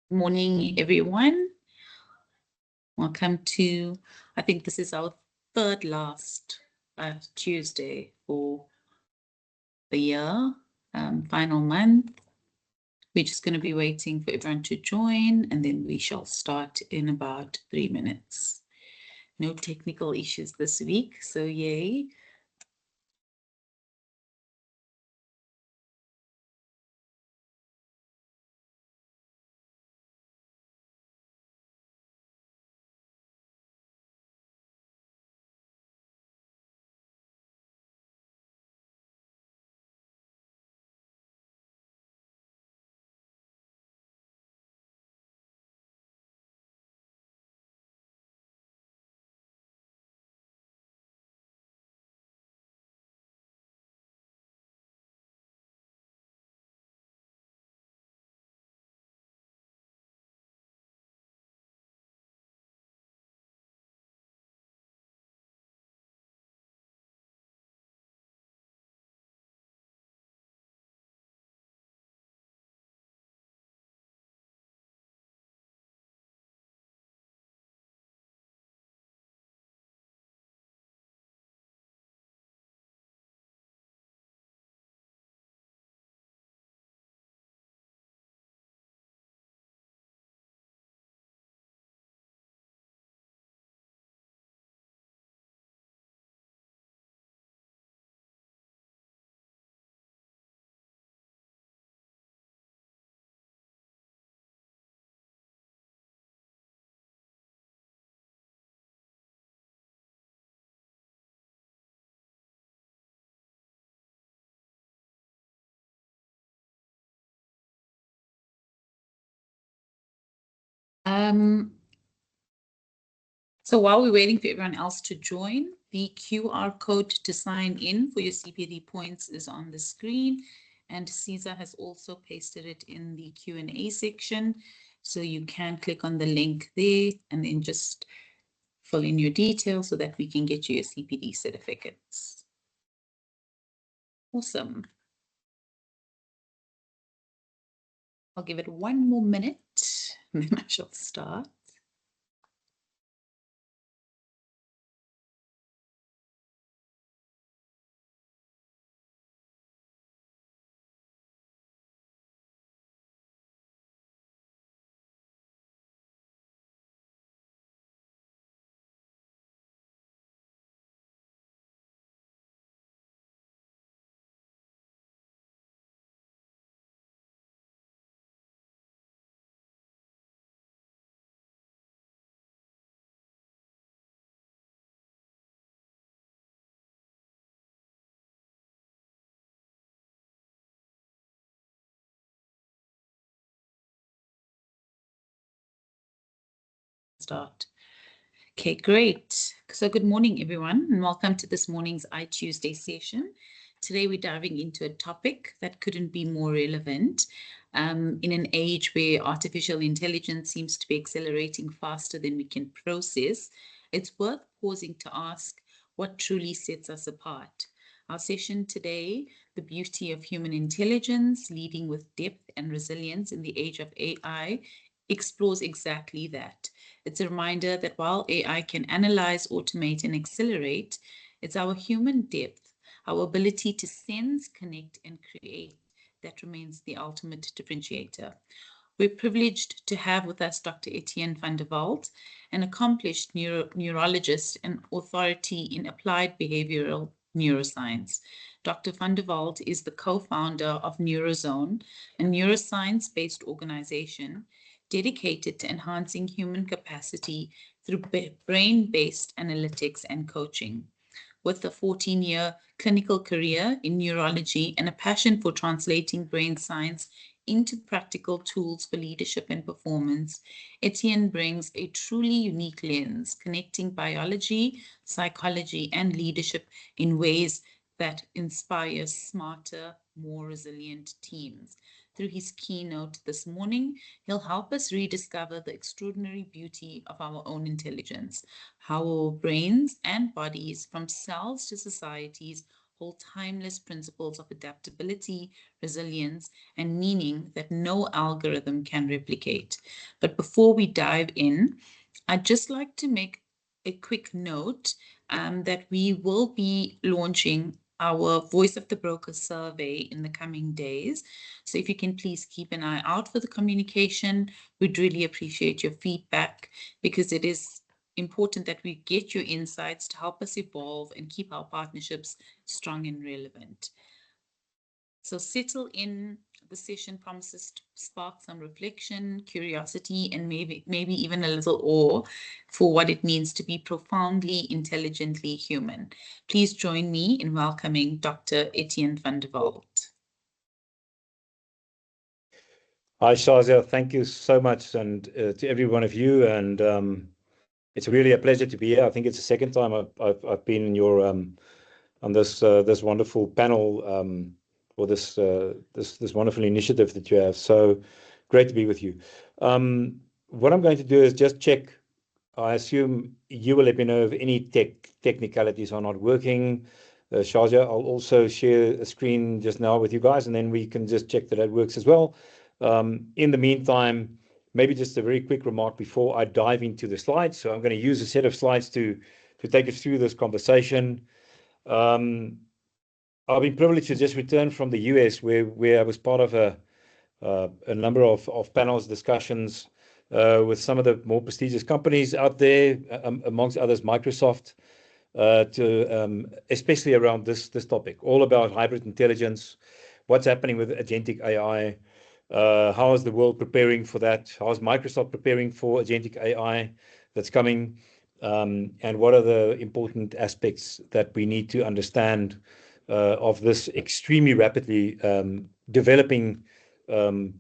Morning, everyone. Welcome to, I think this is our third last Tuesday for the year, final month. We're just going to be waiting for everyone to join, and then we shall start in about 3 minutes. No technical issues this week, so yay. So while we're waiting for everyone else to join, the QR code to sign in for your CPD points is on the screen, and Caesar has also pasted it in the Q&A section. So you can click on the link there and then just fill in your details so that we can get you your CPD certificates. Awesome. I'll give it 1 more minute and then I shall start. Start. Okay, great. So good morning, everyone, and welcome to this morning's iTOOsday session. Today, we're diving into a topic that couldn't be more relevant in an age where artificial intelligence seems to be accelerating faster than we can process. It's worth pausing to ask what truly sets us apart. Our session today, the beauty of human intelligence, leading with depth and resilience in the age of AI, explores exactly that. It's a reminder that while AI can analyze, automate, and accelerate, it's our human depth, our ability to sense, connect, and create that remains the ultimate differentiator. We're privileged to have with us Dr. Etienne van der Walt, an accomplished neurologist and authority in applied behavioral neuroscience. Dr. van der Walt is the co-founder of Neurozone, a neuroscience-based organization dedicated to enhancing human capacity through brain-based analytics and coaching. With a 14-year clinical career in neurology and a passion for translating brain science into practical tools for leadership and performance, Etienne brings a truly unique lens, connecting biology, psychology, and leadership in ways that inspire smarter, more resilient teams. through his keynote this morning. He'll help us rediscover the extraordinary beauty of our own intelligence, how our brains and bodies, from cells to societies, hold timeless principles of adaptability, resilience, and meaning that no algorithm can replicate. But before we dive in, I'd just like to make a quick note that we will be launching our Voice of the Broker survey in the coming days. So if you can please keep an eye out for the communication, we'd really appreciate your feedback, because it is important that we get your insights to help us evolve and keep our partnerships strong and relevant. So settle in. The session promises to spark some reflection, curiosity, and maybe even a little awe for what it means to be profoundly, intelligently human. Please join me in welcoming Dr. Etienne van der Walt. Hi, Shazia. Thank you so much, and to every one of you. And it's really a pleasure to be here. I think it's the second time I've been in your on this wonderful panel, or this wonderful initiative that you have. So great to be with you. What I'm going to do is just check. I assume you will let me know if any technicalities are not working. Shazia, I'll also share a screen just now with you guys, and then we can just check that it works as well. In the meantime, maybe just a very quick remark before I dive into the slides. So I'm going to use a set of slides to take us through this conversation. I've been privileged to just return from the US, where I was part of a number of panels, discussions with some of the more prestigious companies out there, amongst others Microsoft, especially around this topic, all about hybrid intelligence, what's happening with agentic AI, how is the world preparing for that, how is Microsoft preparing for agentic AI that's coming, and what are the important aspects that we need to understand of this extremely rapidly developing, one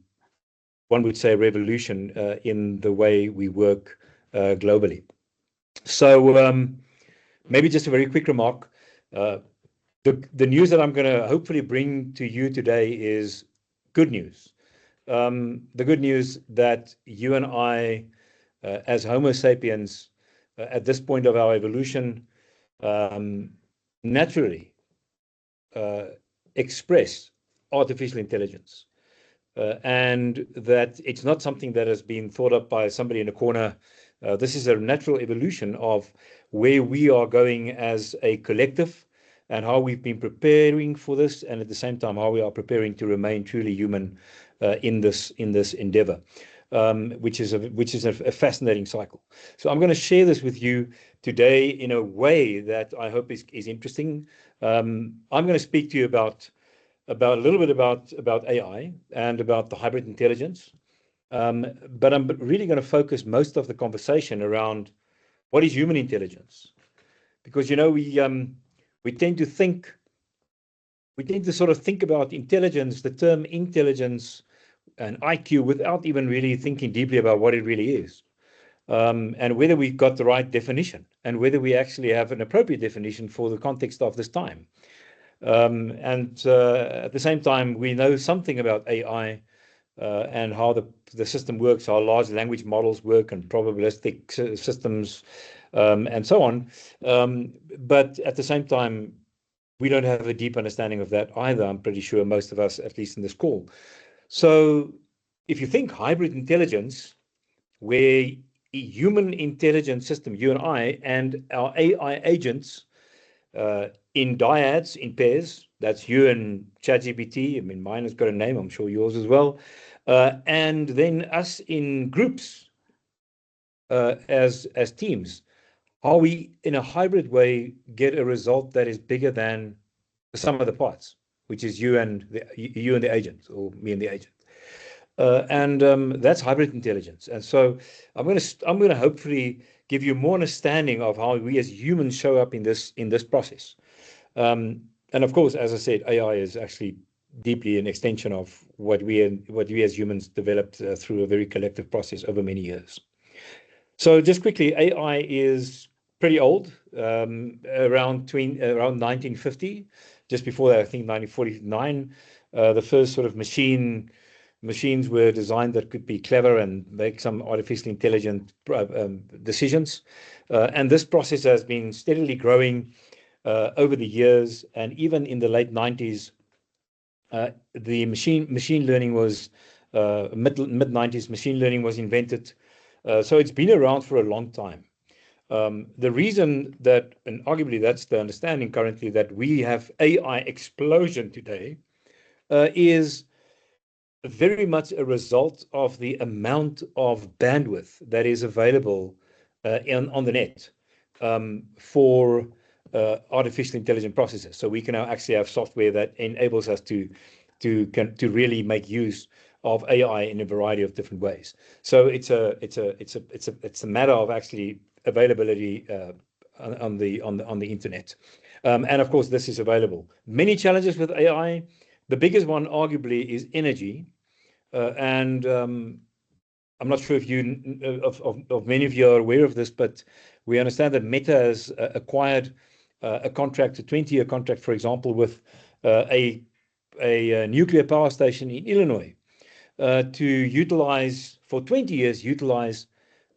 would say, revolution in the way we work globally. So maybe just a very quick remark. The news that I'm going to hopefully bring to you today is good news. The good news that you and I, as Homo sapiens, at this point of our evolution, naturally express artificial intelligence, and that it's not something that has been thought up by somebody in a corner. This is a natural evolution of where we are going as a collective, and how we've been preparing for this, and at the same time how we are preparing to remain truly human in this endeavor, which is a fascinating cycle. So I'm going to share this with you today in a way that I hope is interesting. I'm going to speak to you about a little bit about AI and about the hybrid intelligence, but I'm really going to focus most of the conversation around what is human intelligence, because we tend to sort of think about intelligence, the term intelligence and IQ, without even really thinking deeply about what it really is, and whether we've got the right definition, and whether we actually have an appropriate definition for the context of this time. And at the same time, we know something about AI and how the system works, how large language models work, and probabilistic systems, and so on. But at the same time, we don't have a deep understanding of that either. I'm pretty sure most of us, at least in this call. So if you think hybrid intelligence, where a human intelligence system, you and I, and our AI agents in dyads, in pairs, that's you and ChatGPT. I mean, mine has got a name, I'm sure yours as well. And then us in groups, as teams, how we, in a hybrid way, get a result that is bigger than the sum of the parts, which is you and the agent, or me and the agent. And that's hybrid intelligence. And so I'm going to hopefully give you more understanding of how we as humans show up in this process. And of course, as I said, AI is actually deeply an extension of what we as humans developed through a very collective process over many years. So just quickly, AI is pretty old, around 1950. Just before that, I think 1949, the first sort of machine machines were designed that could be clever and make some artificially intelligent decisions. And this process has been steadily growing over the years. And even in the late 90s, the machine learning was mid 90s. Machine learning was invented. So it's been around for a long time. The reason that, and arguably that's the understanding currently, that we have AI explosion today is very much a result of the amount of bandwidth that is available on the net for artificial intelligent processes. So we can now actually have software that enables us to really make use of AI in a variety of different ways. So it's a matter of actually availability on the internet, and of course this is available. Many challenges with AI. The biggest one, arguably, is energy, and I'm not sure if of many of you are aware of this, but we understand that Meta has acquired a contract, a 20-year contract, for example, with a nuclear power station in Illinois to utilize, for 20 years, utilize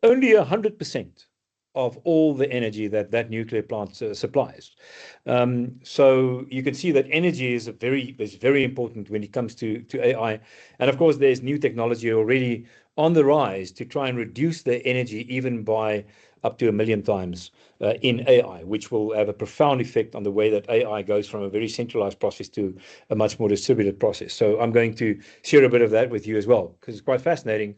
only 100% of all the energy that nuclear plant supplies. So you can see that energy is very important when it comes to AI. And of course, there's new technology already on the rise to try and reduce the energy even by up to 1 million times in AI, which will have a profound effect on the way that AI goes from a very centralized process to a much more distributed process. So I'm going to share a bit of that with you as well, because it's quite fascinating.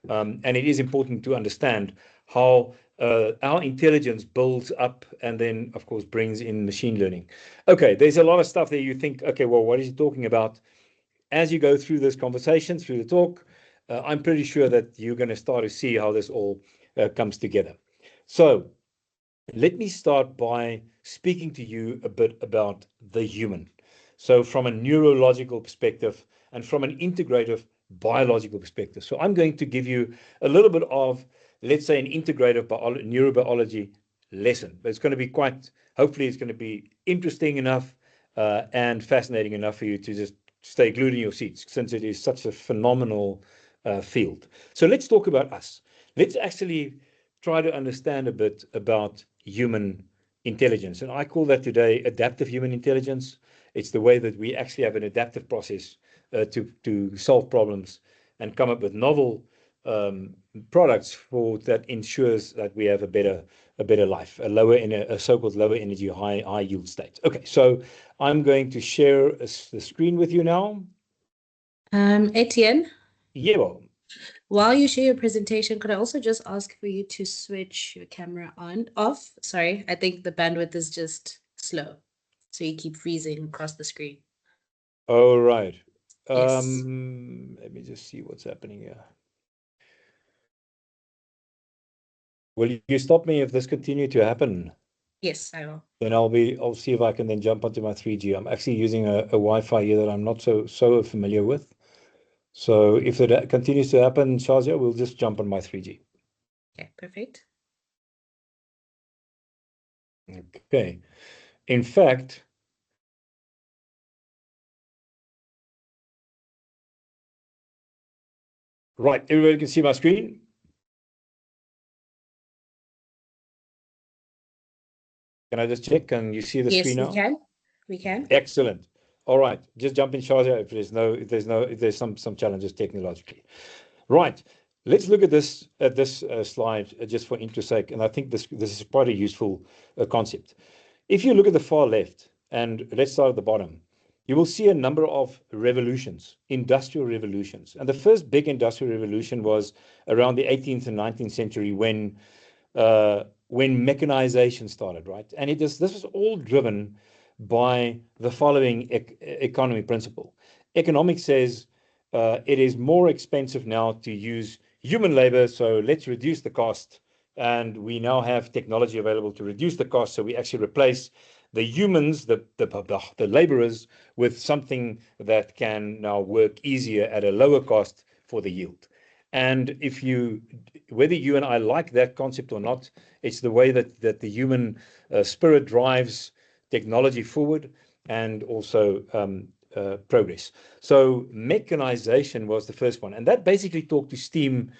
And it is important to understand how our intelligence builds up and then, of course, brings in machine learning. Okay, there's a lot of stuff there you think, okay, well, what is he talking about? As you go through this conversation, through the talk, I'm pretty sure that you're going to start to see how this all comes together. So let me start by speaking to you a bit about the human. So from a neurological perspective and from an integrative biological perspective. So I'm going to give you a little bit of, let's say, an integrative neurobiology lesson. But it's going to be hopefully it's going to be interesting enough and fascinating enough for you to just stay glued in your seats, since it is such a phenomenal field. So let's talk about us. Let's actually try to understand a bit about human intelligence. And I call that today adaptive human intelligence. It's the way that we actually have an adaptive process to solve problems and come up with novel products that ensures that we have a better life, a so-called lower energy, high yield state. Okay, so I'm going to share the screen with you now. Etienne, Yeah, well, while you share your presentation, could I also just ask for you to switch your camera off? Sorry, I think the bandwidth is just slow, so you keep freezing across the screen. all right. Yes. Let me just see what's happening here. Will you stop me if this continue to happen? Yes, I will. Then I'll see if I can then jump onto my 3G. I'm actually using a Wi-Fi here that I'm not so familiar with. So if it continues to happen, Shazia, we'll just jump on my 3G. Okay, perfect. Okay. In fact, right, everybody can see my screen? Can I just check? Can you see the screen now? Yes, we can. We can. Excellent. All right, just jump in, Shazia, if there's some challenges technologically. Right. Let's look at this slide just for interest sake, and I think this is quite a useful concept. If you look at the far left, and let's start at the bottom, you will see a number of revolutions, industrial revolutions. And the first big industrial revolution was around the 18th and 19th century when mechanization started, right? And this was all driven by the following economy principle. Economics says it is more expensive now to use human labor, so let's reduce the cost. And we now have technology available to reduce the cost, so we actually replace the humans, the laborers, with something that can now work easier at a lower cost for the yield. And whether you and I like that concept or not, it's the way that the human spirit drives technology forward, and also progress. So mechanization was the first one, and that basically talked to steam,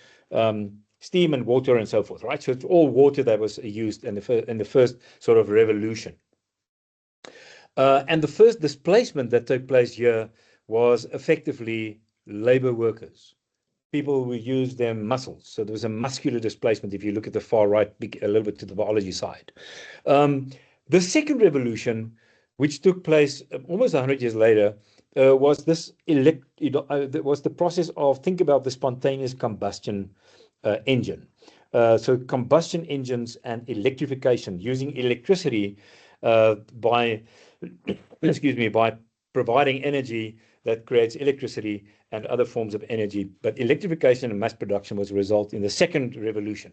steam and water and so forth, right? So it's all water that was used in the first sort of revolution. And the first displacement that took place here was effectively labor workers, people who use their muscles. So there was a muscular displacement if you look at the far right, a little bit to the biology side. The second revolution, which took place almost 100 years later, was was the process of, think about the spontaneous combustion engine. So combustion engines and electrification, using electricity by, excuse me, by providing energy that creates electricity and other forms of energy. But electrification and mass production was a result in the second revolution.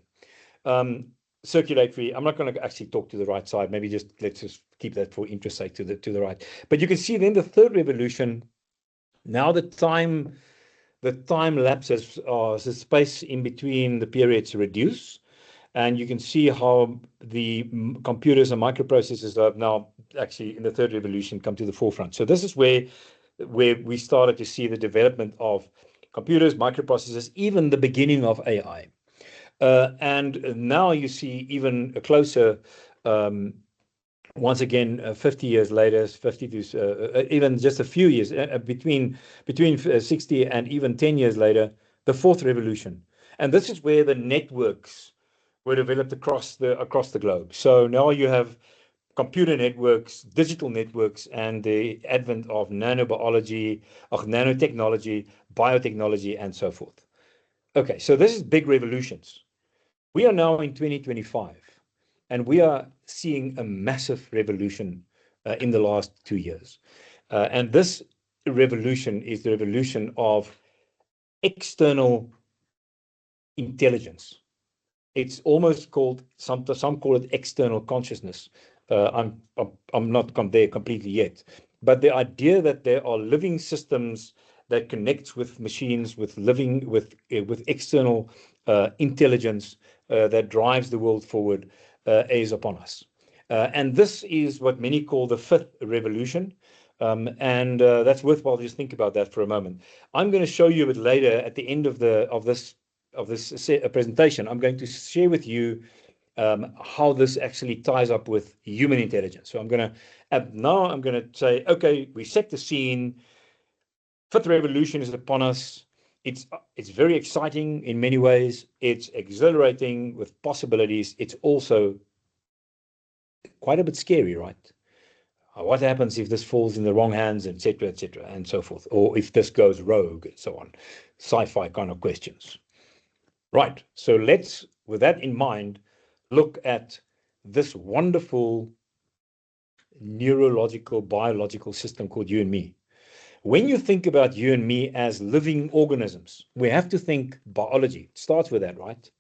Circulatory, I'm not going to actually talk to the right side. Maybe let's just keep that for interest sake to the right. But you can see then the third revolution. Now the time lapses, the space in between the periods reduce, and you can see how the computers and microprocessors have now actually in the third revolution come to the forefront. So this is where we started to see the development of computers, microprocessors, even the beginning of AI. And now you see even closer, once again, 50 years later, 50 to even just a few years, between 60 and even 10 years later, the fourth revolution. And this is where the networks were developed across the globe. So now you have computer networks, digital networks, and the advent of nanobiology, of nanotechnology, biotechnology, and so forth. Okay, so this is big revolutions. We are now in 2025, and we are seeing a massive revolution in the last 2 years. And this revolution is the revolution of external intelligence. It's almost called, some call it external consciousness. I'm not there completely yet, but the idea that there are living systems that connects with machines, with external intelligence that drives the world forward is upon us. And this is what many call the fifth revolution. And that's worthwhile just think about that for a moment. I'm going to show you a bit later at the end of this presentation. I'm going to share with you how this actually ties up with human intelligence. So I'm going to say, okay, we set the scene. Fifth revolution is upon us. It's very exciting in many ways. It's exhilarating with possibilities. It's also quite a bit scary, right? What happens if this falls in the wrong hands, etc., and so forth, or if this goes rogue, and so on. Sci-fi kind of questions. Right. So let's, with that in mind, look at this wonderful neurological, biological system called you and me. When you think about you and me as living organisms, we have to think biology. It starts with that, right?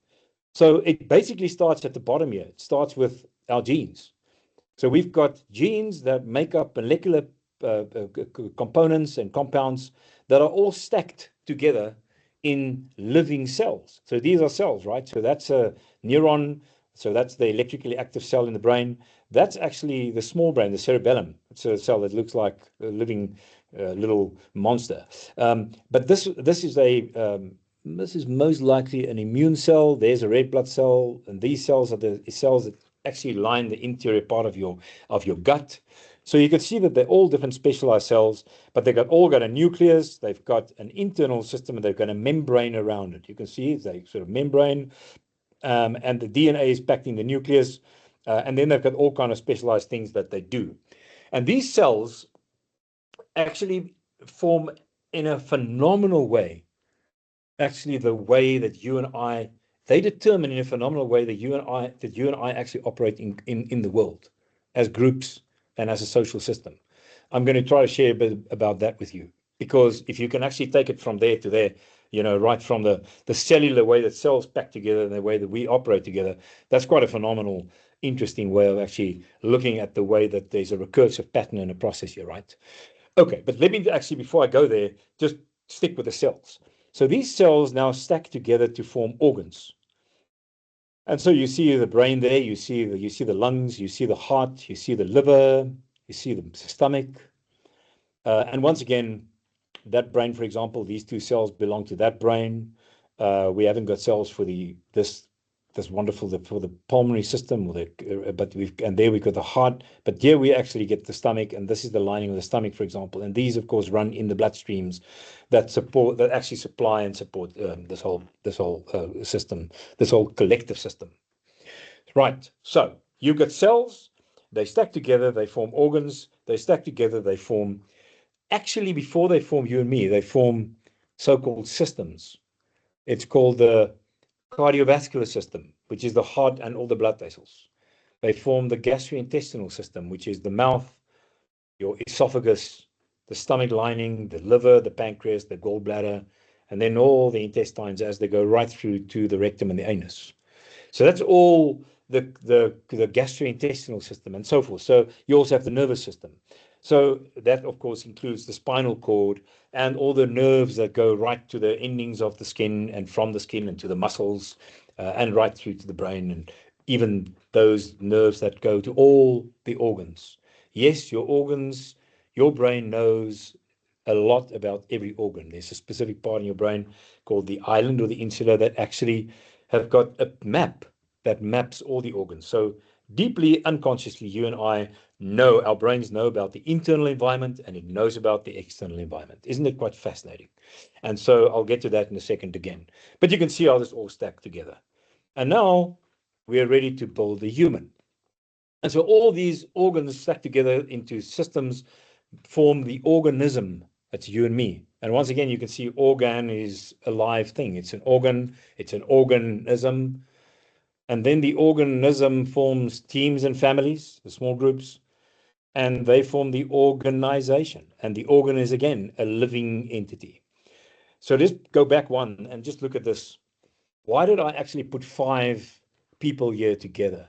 So it basically starts at the bottom here. It starts with our genes. So we've got genes that make up molecular components and compounds that are all stacked together in living cells. So these are cells, right? So that's a neuron. So that's the electrically active cell in the brain. That's actually the small brain, the cerebellum. It's a cell that looks like a living little monster. But this is most likely an immune cell. There's a red blood cell, and these cells are the cells that actually line the interior part of your gut. So you can see that they're all different specialized cells, but they've all got a nucleus, they've got an internal system, and they've got a membrane around it. You can see it's a sort of membrane, and the DNA is packed in the nucleus, and then they've got all kind of specialized things that they do. And these cells actually form in a phenomenal way, actually the way that you and I, they determine in a phenomenal way that you and I actually operate in the world as groups and as a social system. I'm going to try to share a bit about that with you, because if you can actually take it from there to there, right from the cellular way that cells pack together and the way that we operate together, that's quite a phenomenal, interesting way of actually looking at the way that there's a recursive pattern in a process here, right? Okay, but let me actually, before I go there, just stick with the cells. So these cells now stack together to form organs. And so you see the brain there, you see the lungs, you see the heart, you see the liver, you see the stomach. And once again, that brain, for example, these two cells belong to that brain. We haven't got cells for this wonderful for the pulmonary system, but there we've got the heart. But here we actually get the stomach, and this is the lining of the stomach, for example. And these, of course, run in the bloodstreams that actually supply and support this whole system, this whole collective system. Right. So you've got cells. They stack together. They form organs. They stack together. They form. Actually, before they form you and me, they form so-called systems. It's called the cardiovascular system, which is the heart and all the blood vessels. They form the gastrointestinal system, which is the mouth, your esophagus, the stomach lining, the liver, the pancreas, the gallbladder, and then all the intestines as they go right through to the rectum and the anus. So that's all the gastrointestinal system and so forth. So you also have the nervous system. So that, of course, includes the spinal cord and all the nerves that go right to the endings of the skin and from the skin and to the muscles and right through to the brain, and even those nerves that go to all the organs. Yes, your organs, your brain knows a lot about every organ. There's a specific part in your brain called the island or the insula that actually have got a map that maps all the organs. So deeply unconsciously, you and I know, our brains know about the internal environment and it knows about the external environment. Isn't it quite fascinating? And so I'll get to that in a second again. But you can see how this all stacks together. And now we are ready to build the human. And so all these organs stack together into systems, form the organism. That's you and me. And once again, you can see organ is a live thing. It's an organ, it's an organism. And then the organism forms teams and families, the small groups, and they form the organization. And the organ is, again, a living entity. So just go back one and just look at this. Why did I actually put 5 people here together?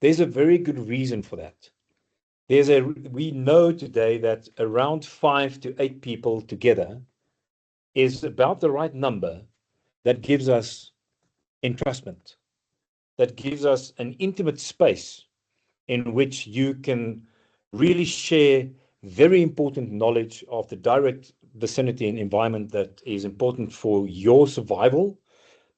There's a very good reason for that. We know today that around 5 to 8 people together is about the right number that gives us entrustment, that gives us an intimate space in which you can really share very important knowledge of the direct vicinity and environment that is important for your survival,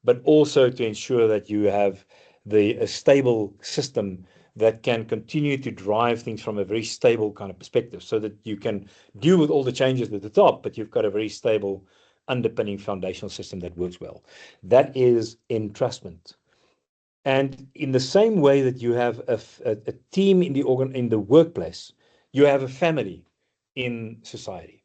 but also to ensure that you have a stable system that can continue to drive things from a very stable kind of perspective, so that you can deal with all the changes at the top, but you've got a very stable underpinning foundational system that works well. That is entrustment. And in the same way that you have a team in the workplace, you have a family in society.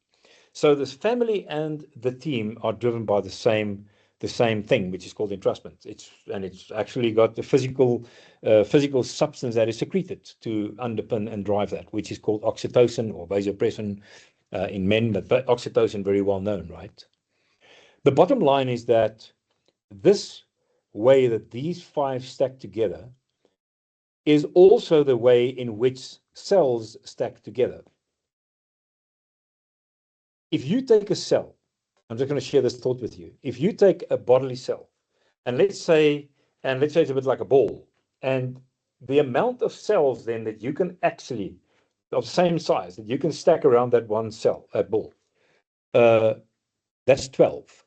So this family and the team are driven by the same thing, which is called entrustment. It's actually got the physical substance that is secreted to underpin and drive that, which is called oxytocin or vasopressin in men, but oxytocin very well known, right? The bottom line is that this way that these 5 stack together is also the way in which cells stack together. If you take a cell, I'm just going to share this thought with you. If you take a bodily cell, and let's say it's a bit like a ball, and the amount of cells then that you can actually, of the same size, that you can stack around that one cell, that ball, that's 12.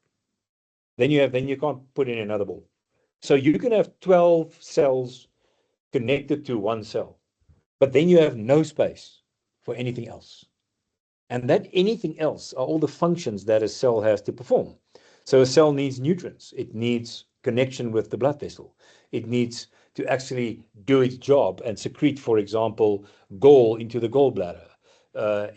Then you can't put in another ball. So you can have 12 cells connected to one cell, but then you have no space for anything else. And that anything else are all the functions that a cell has to perform. So a cell needs nutrients. It needs connection with the blood vessel. It needs to actually do its job and secrete, for example, gall into the gallbladder,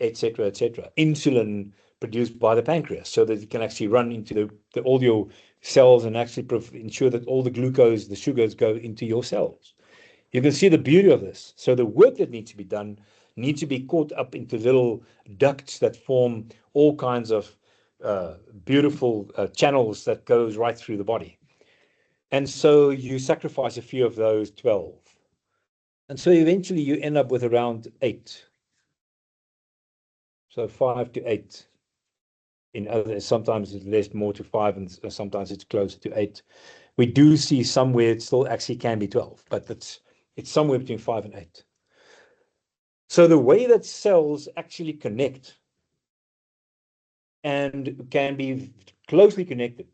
etc., etc. Insulin produced by the pancreas, so that it can actually run into all your cells and actually ensure that all the glucose, the sugars, go into your cells. You can see the beauty of this. So the work that needs to be done needs to be caught up into little ducts that form all kinds of beautiful channels that goes right through the body. And so you sacrifice a few of those 12. And so eventually you end up with around 8. So 5 to 8. In others, sometimes it's less, more to 5, and sometimes it's closer to 8. We do see somewhere it still actually can be 12, but it's somewhere between 5 and 8. So the way that cells actually connect and can be closely connected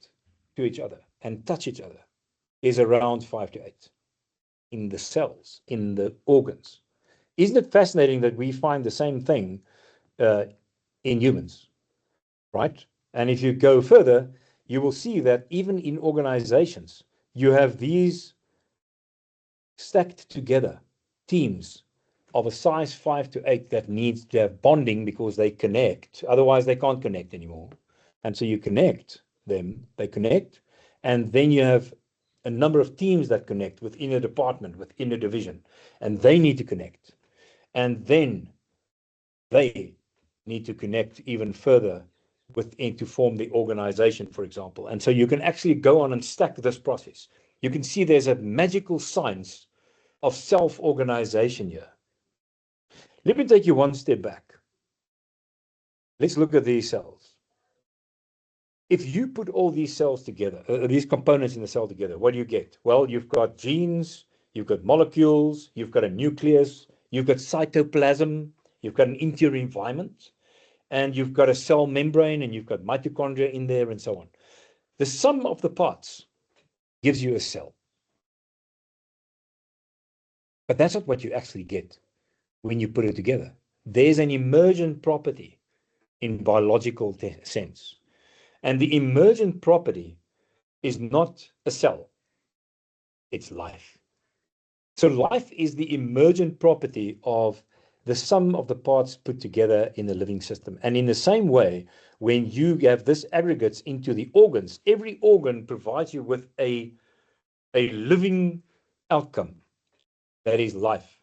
to each other and touch each other is around 5 to 8 in the cells, in the organs. Isn't it fascinating that we find the same thing in humans, right? And if you go further, you will see that even in organizations, you have these stacked together teams of a size 5 to 8 that needs to have bonding because they connect. Otherwise, they can't connect anymore. And so you connect them, they connect, and then you have a number of teams that connect within a department, within a division, and they need to connect. And then they need to connect even further within to form the organization, for example. And so you can actually go on and stack this process. You can see there's a magical science of self-organization here. Let me take you one step back. Let's look at these cells. If you put all these cells together, these components in the cell together, what do you get? Well, you've got genes, you've got molecules, you've got a nucleus, you've got cytoplasm, you've got an interior environment, and you've got a cell membrane, and you've got mitochondria in there, and so on. The sum of the parts gives you a cell. But that's not what you actually get when you put it together. There's an emergent property in biological sense. And the emergent property is not a cell, it's life. So life is the emergent property of the sum of the parts put together in the living system. And in the same way, when you have this aggregates into the organs, every organ provides you with a living outcome that is life.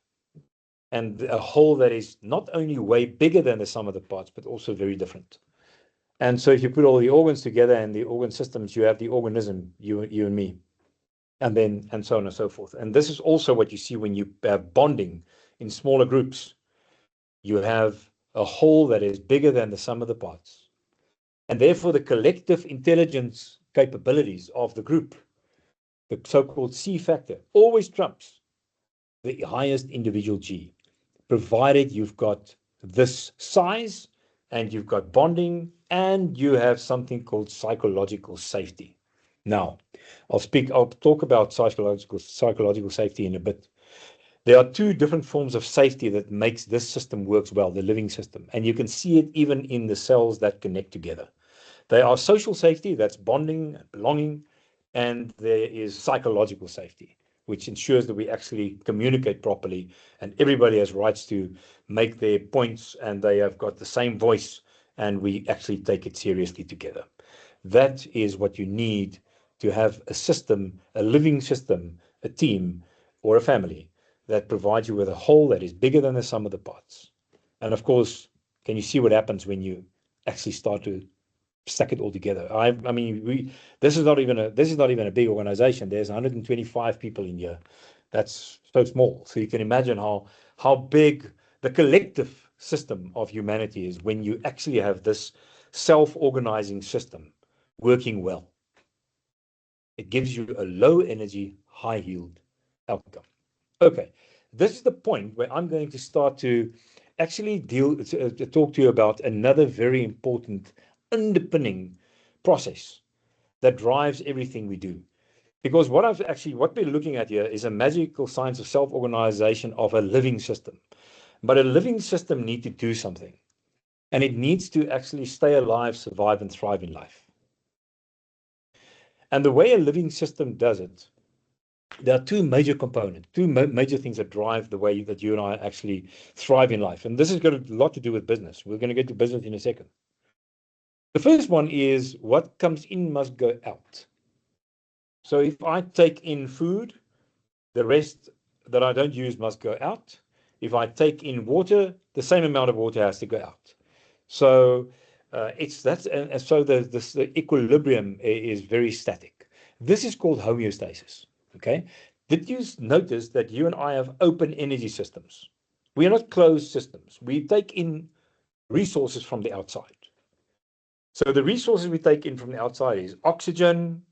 And a whole that is not only way bigger than the sum of the parts, but also very different. And so if you put all the organs together and the organ systems, you have the organism, you and me, and so on and so forth. And this is also what you see when you have bonding in smaller groups. You have a whole that is bigger than the sum of the parts. And therefore, the collective intelligence capabilities of the group, the so-called C factor, always trumps the highest individual G, provided you've got this size and you've got bonding and you have something called psychological safety. Now, I'll talk about psychological safety in a bit. There are two different forms of safety that makes this system works well, the living system. And you can see it even in the cells that connect together. They are social safety, that's bonding, belonging, and there is psychological safety, which ensures that we actually communicate properly and everybody has rights to make their points and they have got the same voice and we actually take it seriously together. That is what you need to have a system, a living system, a team or a family that provides you with a whole that is bigger than the sum of the parts. And of course, can you see what happens when you actually start to stack it all together? I mean, this is not even a big organization. There's 125 people in here. That's so small. So you can imagine how big the collective system of humanity is when you actually have this self-organizing system working well. It gives you a low energy, high yield outcome. Okay, this is the point where I'm going to start to actually talk to you about another very important underpinning process that drives everything we do. Because what we're looking at here is a magical science of self-organization of a living system. But a living system needs to do something. And it needs to actually stay alive, survive, and thrive in life. And the way a living system does it, there are two major components, two major things that drive the way that you and I actually thrive in life. And this has got a lot to do with business. We're going to get to business in a second. The first one is what comes in must go out. So if I take in food, the rest that I don't use must go out. If I take in water, the same amount of water has to go out. So the equilibrium is very static. This is called homeostasis. Okay. Did you notice that you and I have open energy systems? We are not closed systems. We take in resources from the outside. So the resources we take in from the outside is oxygen,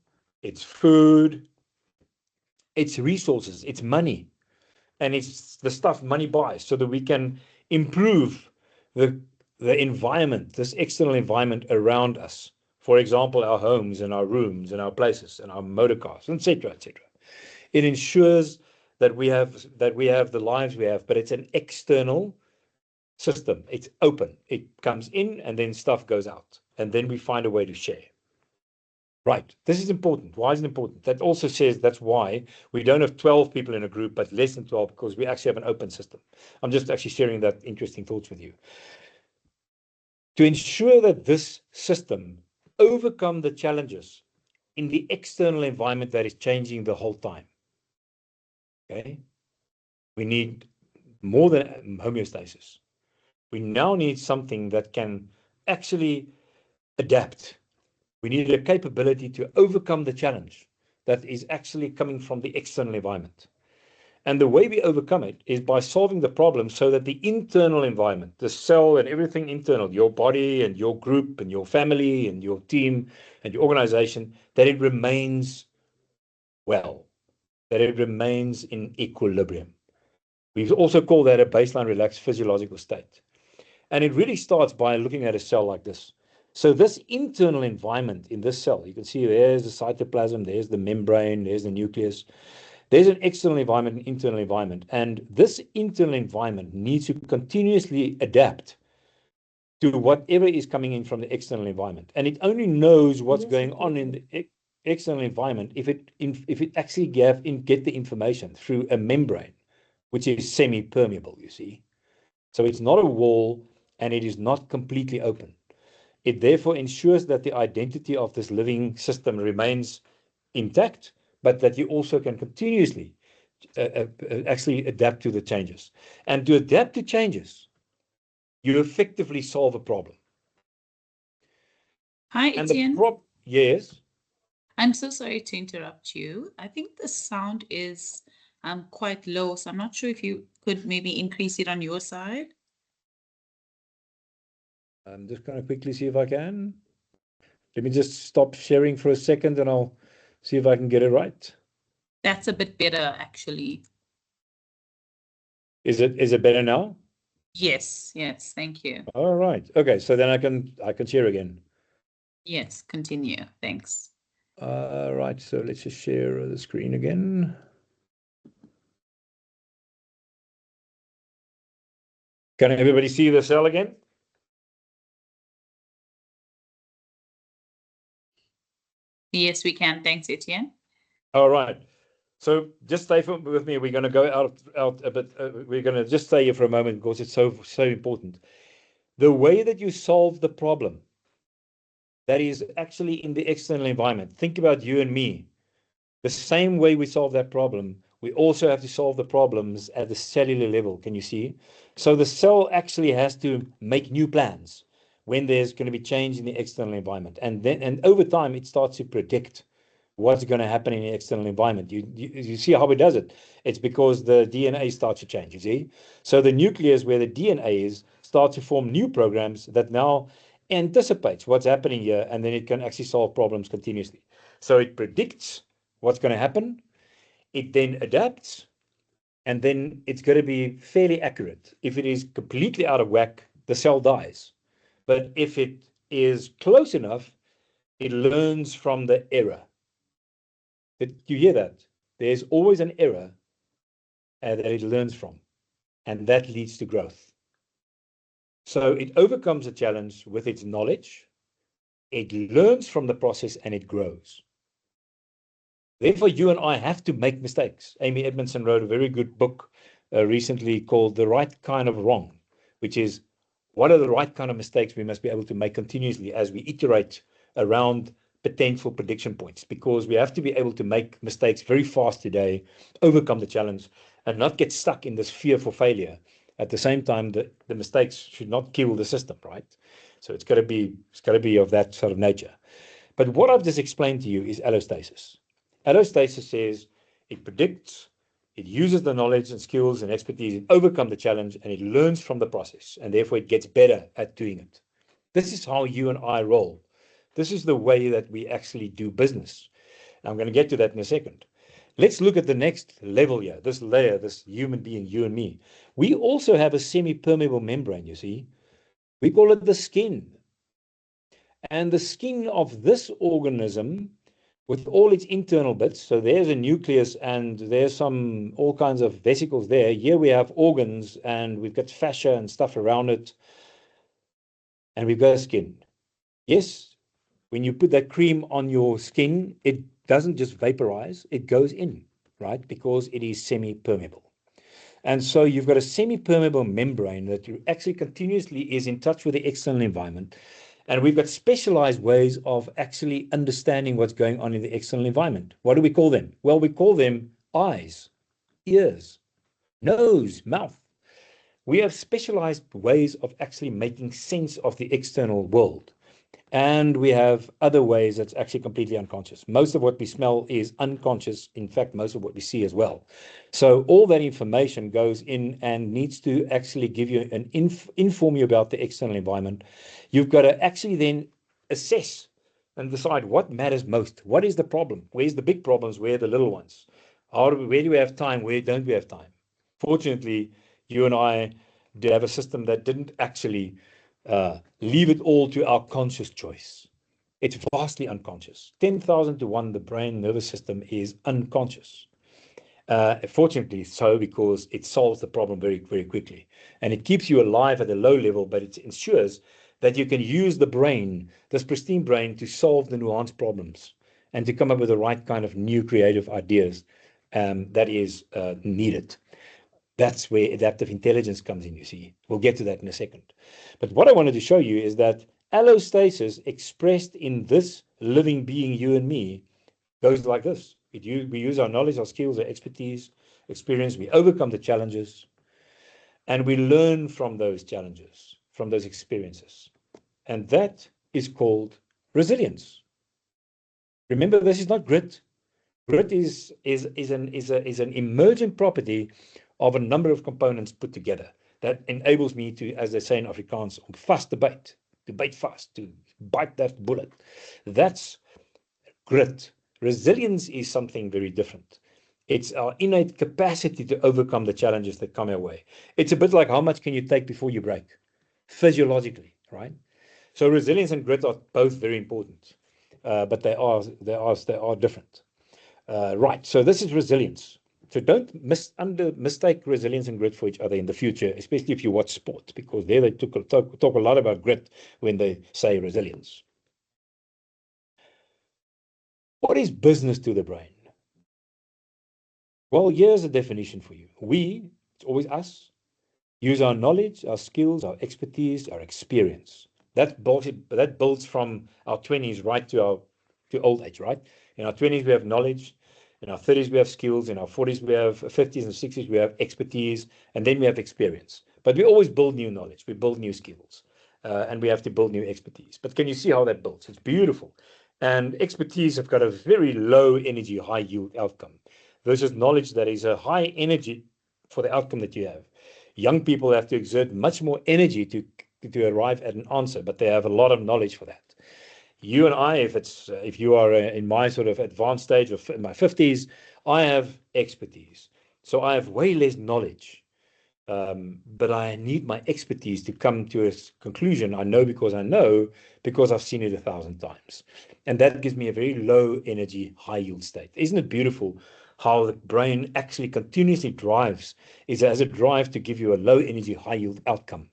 it's food, it's resources, it's money, and it's the stuff money buys so that we can improve the the environment, this external environment around us, for example, our homes and our rooms and our places and our motor cars, etc., etc. It ensures that we have the lives we have, but it's an external system. It's open. It comes in and then stuff goes out. And then we find a way to share. Right. This is important. Why is it important? That also says that's why we don't have 12 people in a group, but less than 12, because we actually have an open system. I'm just actually sharing that interesting thoughts with you. To ensure that this system overcome the challenges in the external environment that is changing the whole time. Okay. We need more than homeostasis. We now need something that can actually adapt. We need a capability to overcome the challenge that is actually coming from the external environment. And the way we overcome it is by solving the problem so that the internal environment, the cell and everything internal, your body and your group and your family and your team and your organization, that it remains well, that it remains in equilibrium. We also call that a baseline relaxed physiological state. And it really starts by looking at a cell like this. So this internal environment in this cell, you can see there's the cytoplasm, there's the membrane, there's the nucleus. There's an external environment and internal environment. And this internal environment needs to continuously adapt to whatever is coming in from the external environment. And it only knows what's going on in the external environment if it actually get the information through a membrane, which is semi-permeable, you see. So it's not a wall and it is not completely open. It therefore ensures that the identity of this living system remains intact, but that you also can continuously actually adapt to the changes. And to adapt to changes, you effectively solve a problem. Hi, And the Etienne. yes. I'm so sorry to interrupt you. I think the sound is quite low, so I'm not sure if you could maybe increase it on your side. I'm just going to quickly see if I can. Let me just stop sharing for a second and I'll see if I can get it right. That's a bit better, actually. Is it better now? Yes, yes, thank you. All right. Okay, so then I can share again. Yes, continue. Thanks. Right, so let's just share the screen again. Can everybody see the cell again? Yes, we can. Thanks, Etienne. All right. So just stay with me. We're going to go out a bit. We're going to just stay here for a moment because it's so important. The way that you solve the problem that is actually in the external environment. Think about you and me. The same way we solve that problem, we also have to solve the problems at the cellular level. Can you see? So the cell actually has to make new plans when there's going to be change in the external environment. And over time, it starts to predict what's going to happen in the external environment. You see how it does it? It's because the DNA starts to change, you see? So the nucleus where the DNA is starts to form new programs that now anticipates what's happening here, and then it can actually solve problems continuously. So it predicts what's going to happen. It then adapts, and then it's going to be fairly accurate. If it is completely out of whack, the cell dies. But if it is close enough, it learns from the error. Did you hear that? There's always an error that it learns from, and that leads to growth. So it overcomes a challenge with its knowledge, it learns from the process, and it grows. Therefore, you and I have to make mistakes. Amy Edmondson wrote a very good book recently called The Right Kind of Wrong, which is what are the right kind of mistakes we must be able to make continuously as we iterate around potential prediction points, because we have to be able to make mistakes very fast today, overcome the challenge, and not get stuck in this fear for failure. At the same time, the mistakes should not kill the system, right? So it's got to be of that sort of nature. But what I've just explained to you is allostasis. Allostasis says it predicts, it uses the knowledge and skills and expertise, it overcomes the challenge, and it learns from the process, and therefore it gets better at doing it. This is how you and I roll. This is the way that we actually do business. And I'm going to get to that in a second. Let's look at the next level here, this layer, this human being, you and me. We also have a semi-permeable membrane, you see. We call it the skin. And the skin of this organism, with all its internal bits, so there's a nucleus and there's all kinds of vesicles there. Here we have organs and we've got fascia and stuff around it. And we've got a skin. Yes, when you put that cream on your skin, it doesn't just vaporize, it goes in, right? Because it is semi-permeable. And so you've got a semi-permeable membrane that actually continuously is in touch with the external environment. And we've got specialized ways of actually understanding what's going on in the external environment. What do we call them? Well, we call them eyes, ears, nose, mouth. We have specialized ways of actually making sense of the external world. And we have other ways that's actually completely unconscious. Most of what we smell is unconscious. In fact, most of what we see as well. So all that information goes in and needs to actually give you inform you about the external environment. You've got to actually then assess and decide what matters most. What is the problem? Where's the big problems? Where are the little ones? Where do we have time? Where don't we have time? Fortunately, you and I do have a system that didn't actually leave it all to our conscious choice. It's vastly unconscious. 10,000 to 1, the brain nervous system is unconscious. Fortunately so, because it solves the problem very, very quickly. And it keeps you alive at a low level, but it ensures that you can use the brain, this pristine brain, to solve the nuanced problems and to come up with the right kind of new creative ideas that is needed. That's where adaptive intelligence comes in, you see. We'll get to that in a second. But what I wanted to show you is that allostasis expressed in this living being, you and me, goes like this. We use our knowledge, our skills, our expertise, experience. We overcome the challenges, and we learn from those challenges, from those experiences. And that is called resilience. Remember, this is not grit. Grit is an emergent property of a number of components put together that enables me to, as they say in Afrikaans, vast to bite fast, to bite that bullet. That's grit. Resilience is something very different. It's our innate capacity to overcome the challenges that come our way. It's a bit like how much can you take before you break, physiologically, right? So resilience and grit are both very important, but they are different. Right, so this is resilience. So don't mistake resilience and grit for each other in the future, especially if you watch sport, because there they talk a lot about grit when they say resilience. What is business to the brain? Well, here's a definition for you. We, it's always us, use our knowledge, our skills, our expertise, our experience. That builds from our 20s right to old age, right? In our 20s, we have knowledge. In our 30s, we have skills. In our 40s, we have 50s and 60s, we have expertise. And then we have experience. But we always build new knowledge. We build new skills. And we have to build new expertise. But can you see how that builds? It's beautiful. And expertise have got a very low energy, high yield outcome versus knowledge that is a high energy for the outcome that you have. Young people have to exert much more energy to arrive at an answer, but they have a lot of knowledge for that. You and I, if you are in my sort of advanced stage of in my 50s, I have expertise. So I have way less knowledge, but I need my expertise to come to a conclusion. I know because I've seen it 1,000 times. And that gives me a very low energy, high yield state. Isn't it beautiful how the brain actually continuously has a drive to give you a low energy, high yield outcome?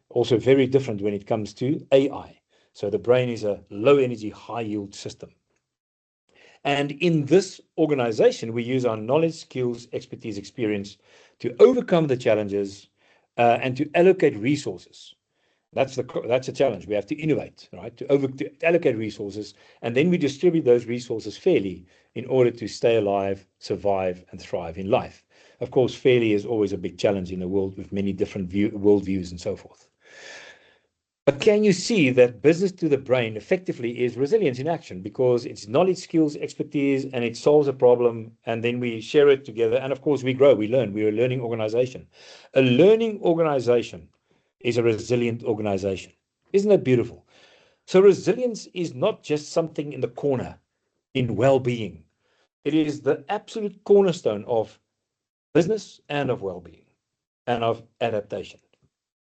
Also very different when it comes to AI. So the brain is a low energy, high yield system. And in this organization, we use our knowledge, skills, expertise, experience to overcome the challenges and to allocate resources. That's a challenge. We have to innovate, right? To allocate resources, and then we distribute those resources fairly in order to stay alive, survive, and thrive in life. Of course, fairly is always a big challenge in a world with many different worldviews and so forth. But can you see that business to the brain effectively is resilience in action, because it's knowledge, skills, expertise, and it solves a problem, and then we share it together. And of course, we grow, we learn. We're a learning organization. A learning organization is a resilient organization. Isn't that beautiful? So resilience is not just something in the corner in well-being. It is the absolute cornerstone of business and of well-being and of adaptation.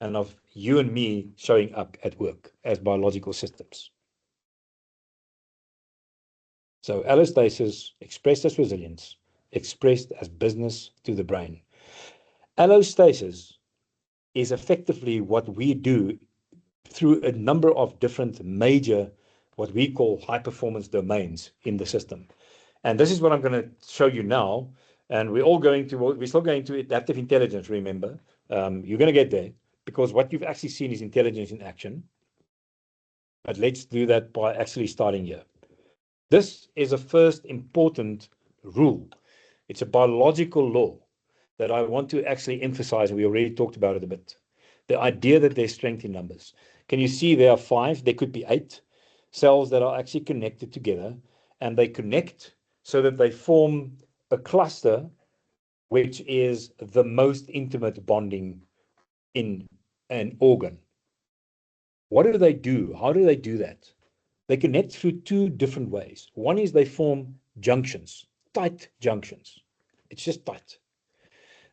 and of you and me showing up at work as biological systems. So allostasis expressed as resilience, expressed as business to the brain. Allostasis is effectively what we do through a number of different major, what we call high performance domains in the system. And this is what I'm going to show you now. And we're still going to adaptive intelligence, remember. You're going to get there because what you've actually seen is intelligence in action. But let's do that by actually starting here. This is a first important rule. It's a biological law that I want to actually emphasize, and we already talked about it a bit. The idea that there's strength in numbers. Can you see there are 5, there could be 8 cells that are actually connected together, and they connect so that they form a cluster, which is the most intimate bonding in an organ. What do they do? How do they do that? They connect through 2 different ways. One is they form junctions, tight junctions. It's just tight.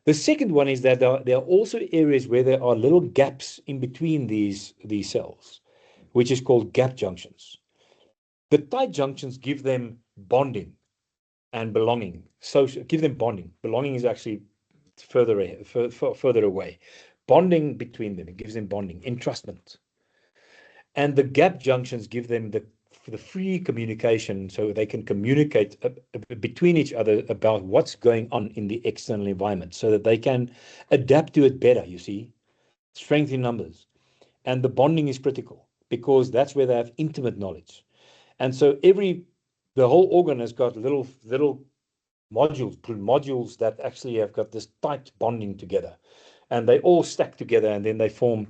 The second one is that there are also areas where there are little gaps in between these cells, which is called gap junctions. The tight junctions give them bonding and belonging. So give them bonding. Belonging is actually further away. Bonding between them, it gives them bonding, entrustment. And the gap junctions give them the free communication, so they can communicate between each other about what's going on in the external environment, so that they can adapt to it better, you see. Strength in numbers. And the bonding is critical, because that's where they have intimate knowledge. And so the whole organ has got little modules that actually have got this tight bonding together. And they all stack together, and then they form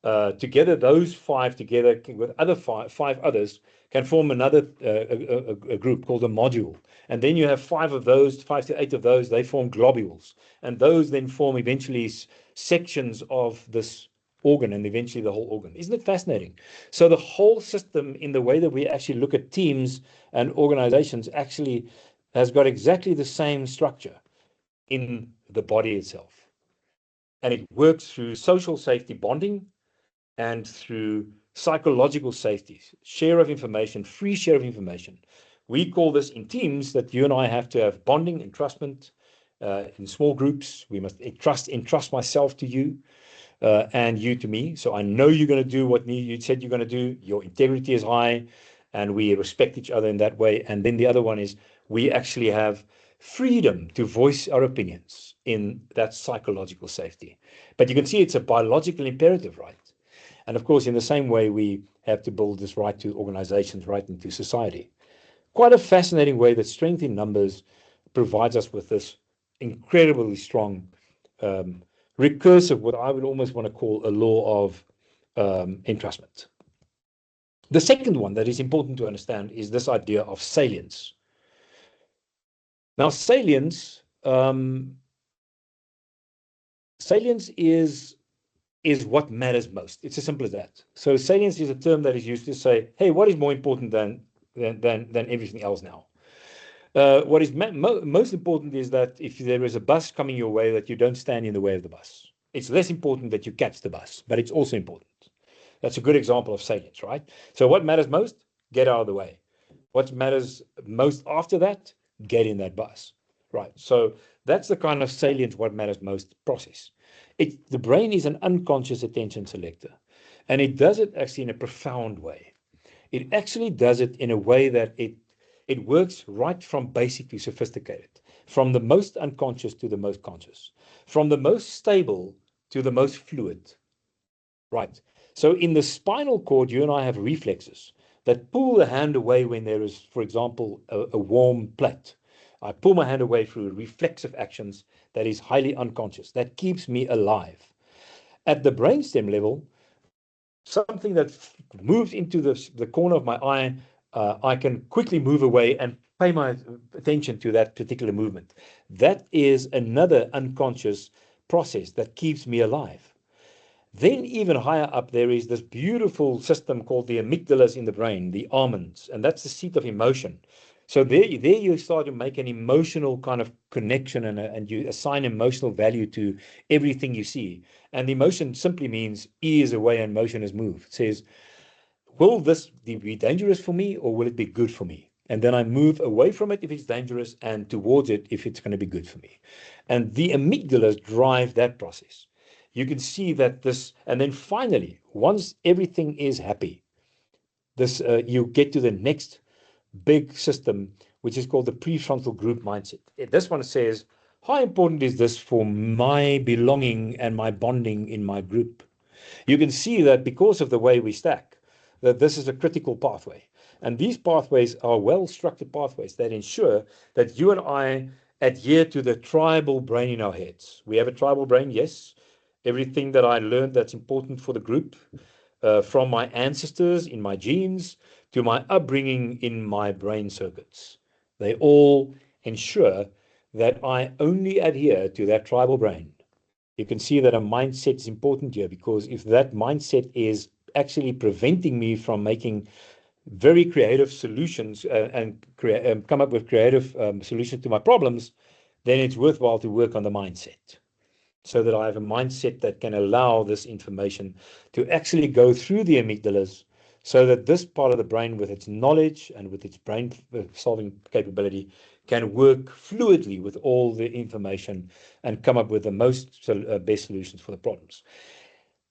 together. Those 5 together with other 5 others can form another a group called a module. And then you have 5 of those, 5 to 8 of those, they form globules. And those then form eventually sections of this organ, and eventually the whole organ. Isn't it fascinating? So the whole system, in the way that we actually look at teams and organizations, actually has got exactly the same structure in the body itself. And it works through social safety bonding and through psychological safety, share of information, free share of information. We call this in teams that you and I have to have bonding, entrustment in small groups. We must entrust myself to you and you to me. So I know you're going to do what you said you're going to do. Your integrity is high, and we respect each other in that way. And then the other one is we actually have freedom to voice our opinions in that psychological safety. But you can see it's a biological imperative, right? And of course, in the same way, we have to build this right to organizations, right into society. Quite a fascinating way that strength in numbers provides us with this incredibly strong recursive, what I would almost want to call a law of entrustment. The second one that is important to understand is this idea of salience. Now, salience is what matters most. It's as simple as that. So salience is a term that is used to say, hey, what is more important than everything else now? What is most important is that if there is a bus coming your way, that you don't stand in the way of the bus. It's less important that you catch the bus, but it's also important. That's a good example of salience, right? So what matters most? Get out of the way. What matters most after that? Get in that bus, right? So that's the kind of salience, what matters most process. The brain is an unconscious attention selector, and it does it actually in a profound way. It actually does it in a way that it works right from basic to sophisticated, from the most unconscious to the most conscious, from the most stable to the most fluid, right? So in the spinal cord, you and I have reflexes that pull the hand away when there is, for example, a warm plate. I pull my hand away through reflexive actions that is highly unconscious, that keeps me alive. At the brainstem level, something that moves into the corner of my eye, I can quickly move away and pay my attention to that particular movement. That is another unconscious process that keeps me alive. Then even higher up, there is this beautiful system called the amygdalas in the brain, the almonds, and that's the seat of emotion. So there you start to make an emotional kind of connection, and you assign emotional value to everything you see. And the emotion simply means E is away and motion is move. It says, will this be dangerous for me or will it be good for me? And then I move away from it if it's dangerous and towards it if it's going to be good for me. And the amygdalas drive that process. You can see that this, and then finally, once everything is happy, this you get to the next big system, which is called the prefrontal group mindset. This one says, how important is this for my belonging and my bonding in my group? You can see that because of the way we stack, that this is a critical pathway. And these pathways are well-structured pathways that ensure that you and I adhere to the tribal brain in our heads. We have a tribal brain, yes. Everything that I learned that's important for the group, from my ancestors in my genes to my upbringing in my brain circuits. They all ensure that I only adhere to that tribal brain. You can see that a mindset is important here, because if that mindset is actually preventing me from making very creative solutions, and come up with creative solutions to my problems, then it's worthwhile to work on the mindset, so that I have a mindset that can allow this information to actually go through the amygdalas, so that this part of the brain, with its knowledge and with its brain solving capability, can work fluidly with all the information and come up with the best solutions for the problems.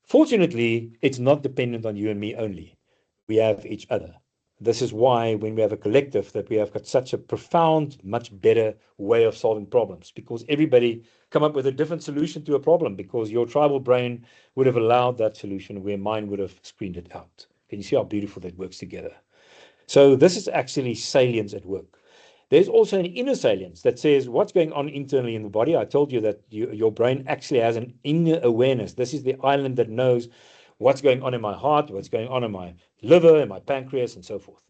Fortunately, it's not dependent on you and me only. We have each other. This is why when we have a collective, that we have got such a profound, much better way of solving problems, because everybody come up with a different solution to a problem, because your tribal brain would have allowed that solution where mine would have screened it out. Can you see how beautiful that works together? So this is actually salience at work. There's also an inner salience that says what's going on internally in the body. I told you that your brain actually has an inner awareness. This is the island that knows what's going on in my heart, what's going on in my liver, in my pancreas, and so forth.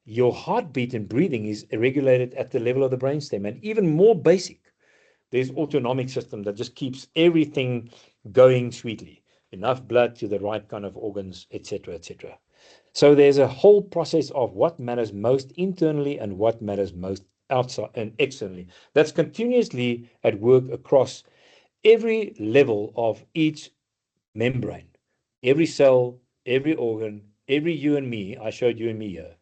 Your heartbeat and breathing is regulated at the level of the brainstem. And even more basic, there's autonomic system that just keeps everything going sweetly. Enough blood to the right kind of organs, etc., etc. So there's a whole process of what matters most internally and what matters most outside and externally. That's continuously at work across every level of each membrane, every cell, every organ, every you and me. I showed you and me here,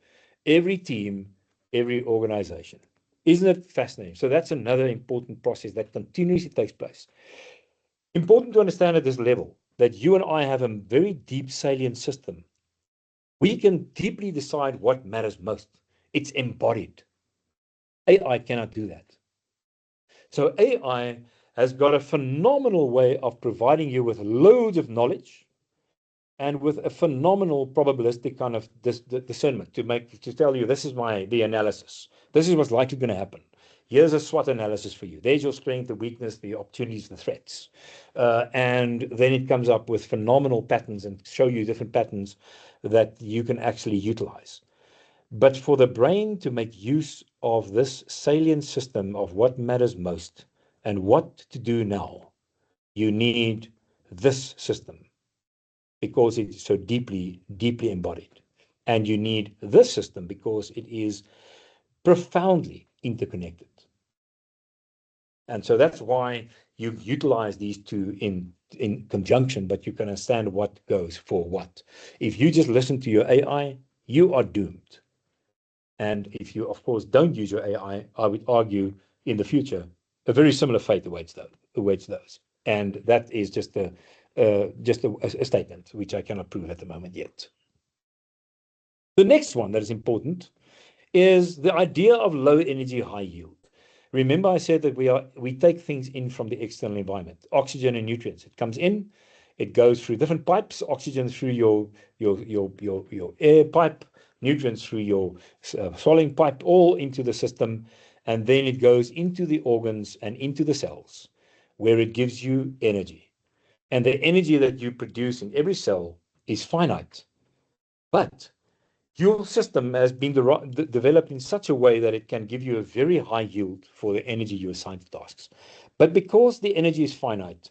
every team, every organization. Isn't it fascinating? So that's another important process that continuously takes place. Important to understand at this level that you and I have a very deep salient system. We can deeply decide what matters most. It's embodied. AI cannot do that. So AI has got a phenomenal way of providing you with loads of knowledge and with a phenomenal probabilistic kind of discernment to tell you, this is the analysis. This is what's likely going to happen. Here's a SWOT analysis for you. There's your strength, the weakness, the opportunities, the threats. And then it comes up with phenomenal patterns and show you different patterns that you can actually utilize. But for the brain to make use of this salient system of what matters most and what to do now, you need this system, because it's so deeply, deeply embodied. And you need this system because it is profoundly interconnected. And so that's why you utilize these two in conjunction, but you can understand what goes for what. If you just listen to your AI, you are doomed. And if you, of course, don't use your AI, I would argue in the future, a very similar fate awaits those. And that is just a statement, which I cannot prove at the moment yet. The next one that is important is the idea of low energy, high yield. Remember, I said that we take things in from the external environment, oxygen and nutrients. It comes in, it goes through different pipes, oxygen through your air pipe, nutrients through your swallowing pipe, all into the system, and then it goes into the organs and into the cells, where it gives you energy. And the energy that you produce in every cell is finite, but your system has been developed in such a way that it can give you a very high yield for the energy you assign to tasks. But because the energy is finite,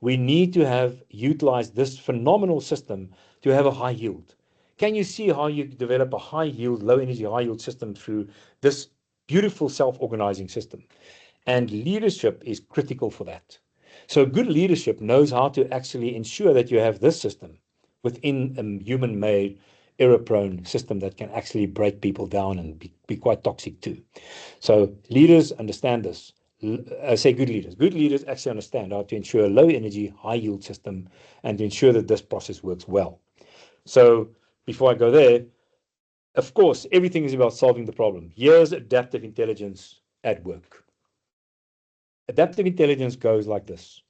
we need to have utilized this phenomenal system to have a high yield. Can you see how you develop a high yield, low energy, high yield system through this beautiful self-organizing system. And leadership is critical for that. So good leadership knows how to actually ensure that you have this system within a human-made, error-prone system that can actually break people down and be quite toxic too. So leaders understand this. I say good leaders. Good leaders actually understand how to ensure a low-energy, high-yield system and to ensure that this process works well. So before I go there, of course, everything is about solving the problem. Here's adaptive intelligence at work. Adaptive intelligence goes like this.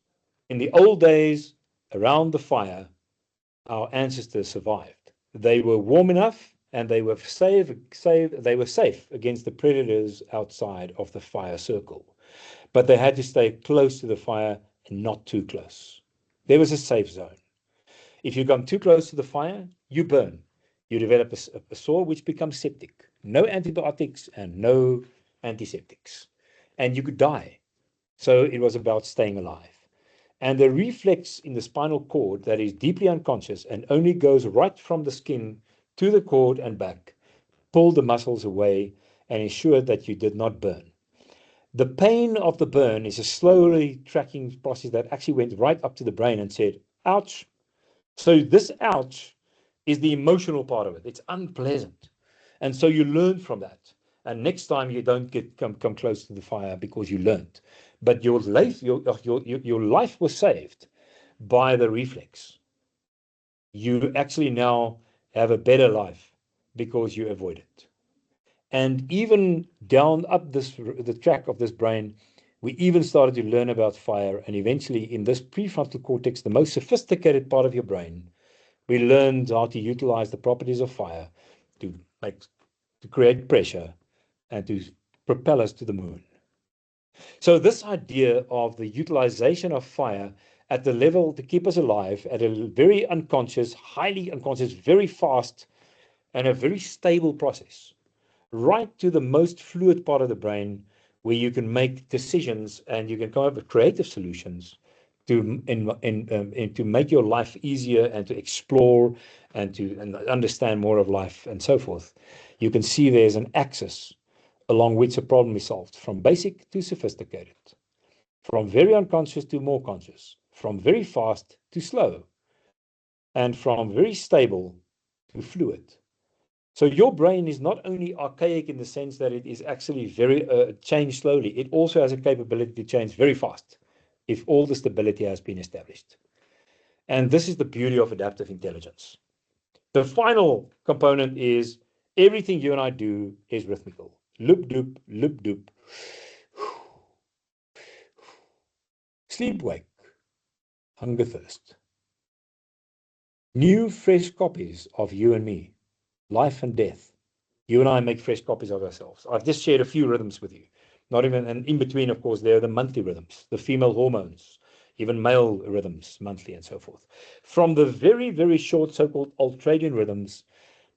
In the old days, around the fire, our ancestors survived. They were warm enough and they were safe against the predators outside of the fire circle. But they had to stay close to the fire and not too close. There was a safe zone. If you come too close to the fire, you burn. You develop a sore which becomes septic. No antibiotics and no antiseptics. And you could die. So it was about staying alive. And the reflex in the spinal cord that is deeply unconscious and only goes right from the skin to the cord and back, pulled the muscles away and ensured that you did not burn. The pain of the burn is a slowly tracking process that actually went right up to the brain and said, ouch. So this ouch is the emotional part of it. It's unpleasant. And so you learn from that. And next time you don't come close to the fire because you learned. But your life was saved by the reflex. You actually now have a better life because you avoid it. And even down up the track of this brain, we even started to learn about fire. And eventually in this prefrontal cortex, the most sophisticated part of your brain, we learned how to utilize the properties of fire to create pressure and to propel us to the moon. So this idea of the utilization of fire at the level to keep us alive at a very unconscious, highly unconscious, very fast, and a very stable process, right to the most fluid part of the brain where you can make decisions and you can come up with creative solutions to make your life easier and to explore and to understand more of life and so forth. You can see there's an axis along which a problem is solved, from basic to sophisticated, from very unconscious to more conscious, from very fast to slow, and from very stable to fluid. So your brain is not only archaic in the sense that it is actually very changed slowly, it also has a capability to change very fast if all the stability has been established. And this is the beauty of adaptive intelligence. The final component is everything you and I do is rhythmical. Loop, doop, loop, doop. Sleep, wake, hunger, thirst. New, fresh copies of you and me, life and death. You and I make fresh copies of ourselves. I've just shared a few rhythms with you. Not even, and in between, of course, there are the monthly rhythms, the female hormones, even male rhythms, monthly and so forth. From the very, very short so-called ultradian rhythms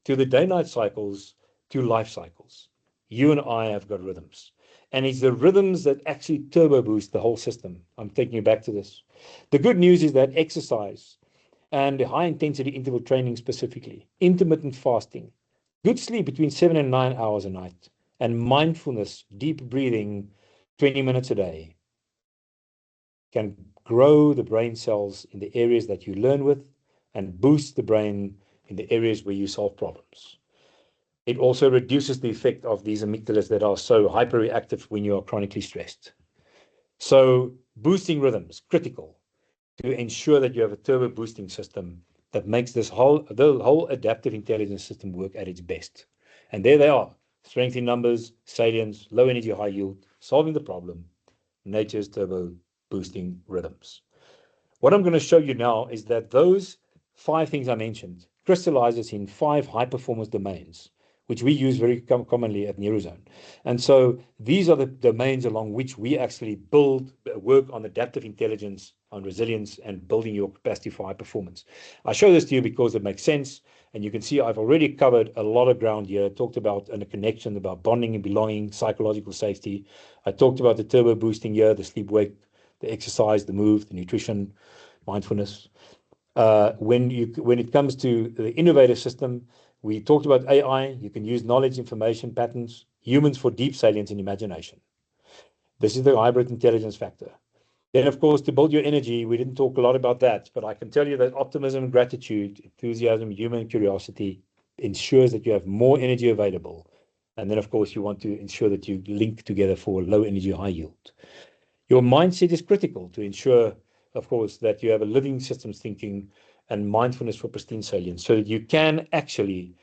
to the day-night cycles to life cycles. You and I have got rhythms. And it's the rhythms that actually turbo boost the whole system. I'm taking you back to this. The good news is that exercise and high-intensity interval training specifically, intermittent fasting, good sleep between 7 and 9 hours a night, and mindfulness, deep breathing, 20 minutes a day, can grow the brain cells in the areas that you learn with and boost the brain in the areas where you solve problems. It also reduces the effect of these amygdalas that are so hyperreactive when you are chronically stressed. So boosting rhythms, critical to ensure that you have a turbo boosting system that makes the whole adaptive intelligence system work at its best. And there they are, strength in numbers, salience, low energy, high yield, solving the problem, nature's turbo boosting rhythms. What I'm going to show you now is that those 5 things I mentioned crystallizes in 5 high performance domains, which we use very commonly at Neurozone. And so these are the domains along which we actually work on adaptive intelligence, on resilience, and building your capacity for high performance. I show this to you because it makes sense. And you can see I've already covered a lot of ground here. I talked about a connection, about bonding and belonging, psychological safety. I talked about the turbo boosting here, the sleep wake, the exercise, the move, the nutrition, mindfulness. When it comes to the innovative system, we talked about AI. You can use knowledge, information, patterns. humans for deep salience and imagination. This is the hybrid intelligence factor. Then, of course, to build your energy, we didn't talk a lot about that, but I can tell you that optimism, gratitude, enthusiasm, human curiosity ensures that you have more energy available. And then, of course, you want to ensure that you link together for low energy, high yield. Your mindset is critical to ensure, of course, that you have a living systems thinking and mindfulness for pristine salience, so that you can actually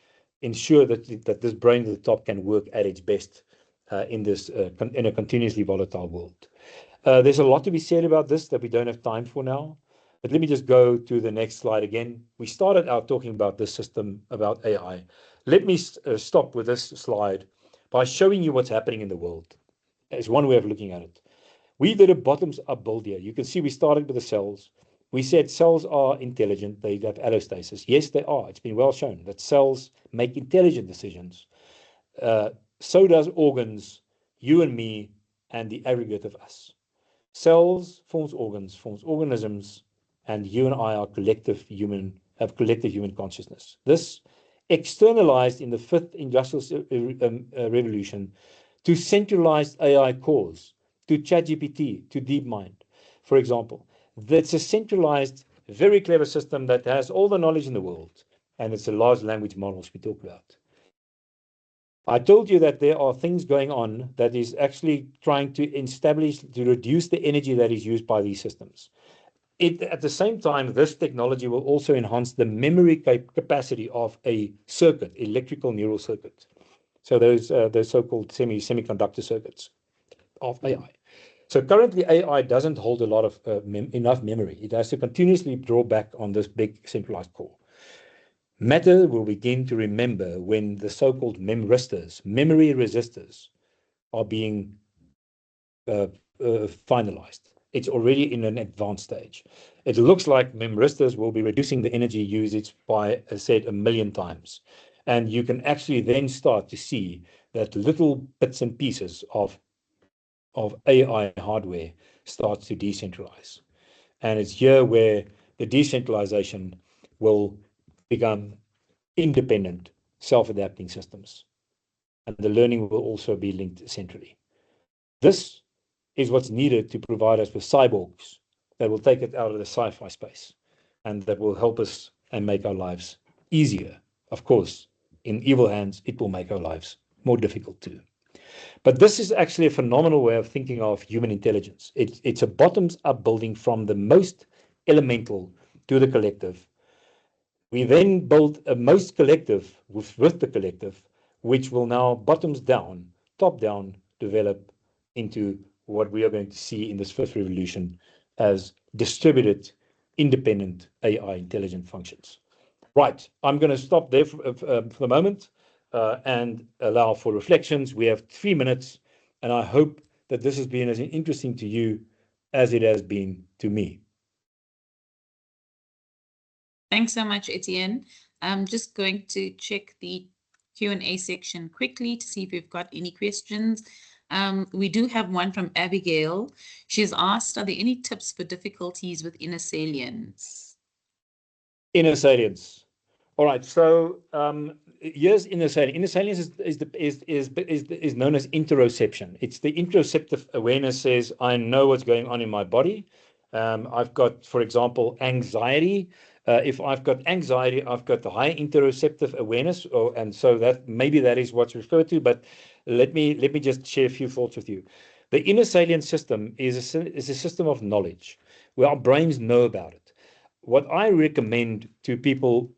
ensure that this brain at the top can work at its best in a continuously volatile world. There's a lot to be said about this that we don't have time for now. But let me just go to the next slide again. We started out talking about this system, about AI. Let me stop with this slide by showing you what's happening in the world. It's one way of looking at it. We did a bottoms-up build here. You can see we started with the cells. We said cells are intelligent. They have allostasis. Yes, they are. It's been well shown that cells make intelligent decisions. So does organs, you and me, and the aggregate of us. Cells forms organs, forms organisms, and you and I are have collective human consciousness. This externalized in the fifth industrial revolution to centralized AI cores, to ChatGPT, to DeepMind, for example. That's a centralized, very clever system that has all the knowledge in the world, and it's the large language models we talk about. I told you that there are things going on that is actually trying to reduce the energy that is used by these systems. At the same time, this technology will also enhance the memory capacity of a circuit, electrical neural circuit. So those so-called semiconductor circuits of AI. So currently, AI doesn't hold a lot of enough memory. It has to continuously draw back on this big centralized core. Matter will begin to remember when the so-called memory resistors, are being finalized. It's already in an advanced stage. It looks like memristors will be reducing the energy usage by, as said, 1,000,000 times. And you can actually then start to see that little bits and pieces of AI hardware starts to decentralize. And it's here where the decentralization will become independent, self-adapting systems. And the learning will also be linked centrally. This is what's needed to provide us with cyborgs that will take it out of the sci-fi space and that will help us and make our lives easier. Of course, in evil hands, it will make our lives more difficult too. But this is actually a phenomenal way of thinking of human intelligence. It's a bottoms-up building from the most elemental to the collective. We then build a most collective with the collective, which will now bottoms down, top down, develop into what we are going to see in this fifth revolution as distributed, independent AI intelligent functions. Right, I'm going to stop there for the moment and allow for reflections. We have 3 minutes, and I hope that this has been as interesting to you as it has been to me. Thanks so much, Etienne. I'm just going to check the Q&A section quickly to see if we've got any questions. We do have one from Abigail. She's asked, are there any tips for difficulties with inner salience? Inner salience. All right, so here's inner salience. Inner salience is known as interoception. It's the interoceptive awareness says, I know what's going on in my body. I've got, for example, anxiety. If I've got anxiety, I've got the high interoceptive awareness, and so that maybe that is what's referred to. But let me just share a few thoughts with you. The inner salient system is a system of knowledge where our brains know about it. What I recommend to people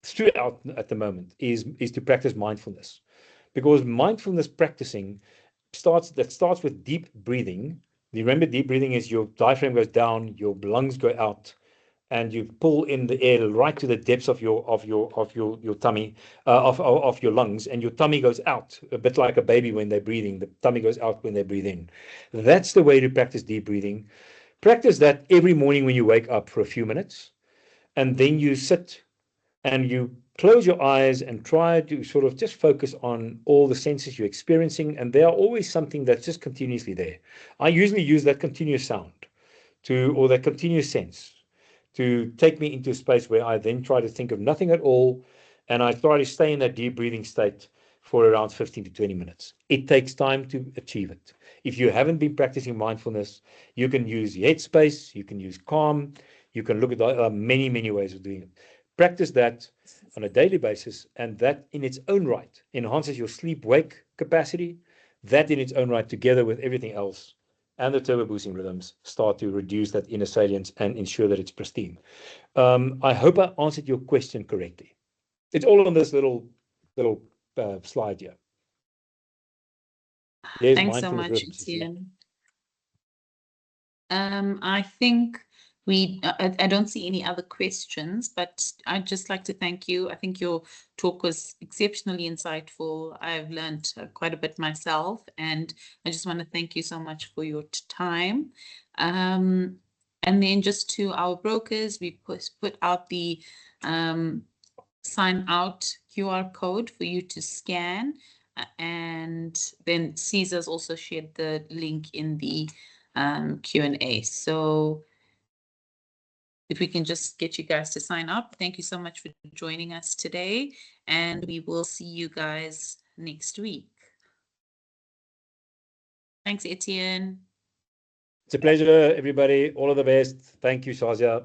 throughout at the moment is to practice mindfulness, because mindfulness practicing starts with deep breathing. Remember, deep breathing is your diaphragm goes down, your lungs go out, and you pull in the air right to the depths of your tummy, of your lungs, and your tummy goes out, a bit like a baby when they're breathing. The tummy goes out when they breathe in. That's the way to practice deep breathing. Practice that every morning when you wake up for a few minutes, and then you sit and you close your eyes and try to sort of just focus on all the senses you're experiencing, and there are always something that's just continuously there. I usually use that continuous sound or that continuous sense to take me into a space where I then try to think of nothing at all, and I try to stay in that deep breathing state for around 15 to 20 minutes. It takes time to achieve it. If you haven't been practicing mindfulness, you can use Headspace, you can use Calm, you can look at many, many ways of doing it. Practice that on a daily basis, and that in its own right enhances your sleep-wake capacity. That in its own right, together with everything else, and the turbo boosting rhythms, start to reduce that inner salience and ensure that it's pristine. I hope I answered your question correctly. It's all on this little slide here. There's Thanks so mindfulness much, rhythms. Etienne. I think I don't see any other questions, but I'd just like to thank you. I think your talk was exceptionally insightful. I've learned quite a bit myself, and I just want to thank you so much for your time. And then just to our brokers, we put out the sign out QR code for you to scan. And then Caesar's also shared the link in the Q&A. So if we can just get you guys to sign up. Thank you so much for joining us today, and we will see you guys next week. Thanks, Etienne. It's a pleasure, everybody. All of the best. Thank you, Shazia.